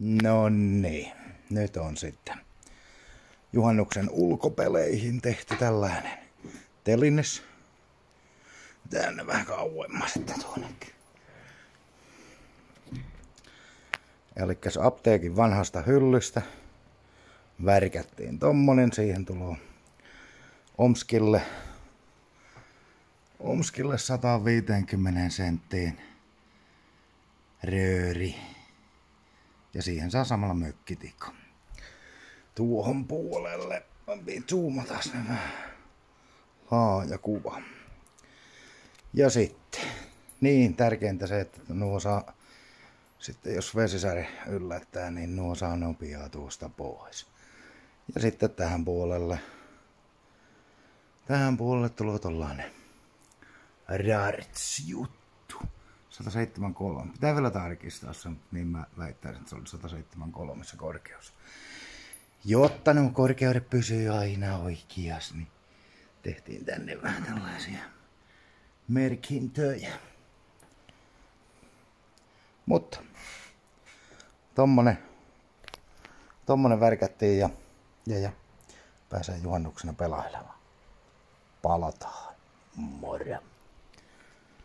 No niin, nyt on sitten juhannuksen ulkopeleihin tehty tällainen telines. Tänne vähän kauemmas sitten tuonnekin. Elikkäs apteekin vanhasta hyllystä värkättiin tommonen, siihen tulee Omskille 150 senttiin rööri. Ja siihen saa samalla mökkitikko. Tuohon puolelle zoomata ne vähän. Laaja kuva. Ja sitten, niin tärkeintä se, että nuo saa, sitten jos vesisäri yllättää, niin nuo saa nopeaa tuosta pois. Ja sitten tähän puolelle tulee tollanen Rarts-juttu. 173. Pitää vielä tarkistaa sen, niin mä väittäisin, että se oli 173 se korkeus. Jotta nuo korkeudet pysyy aina oikeas, niin tehtiin tänne vähän tällaisia merkintöjä. Mutta tommonen värkättiin ja pääsee juhannuksena pelailemaan. Palataan. Moro!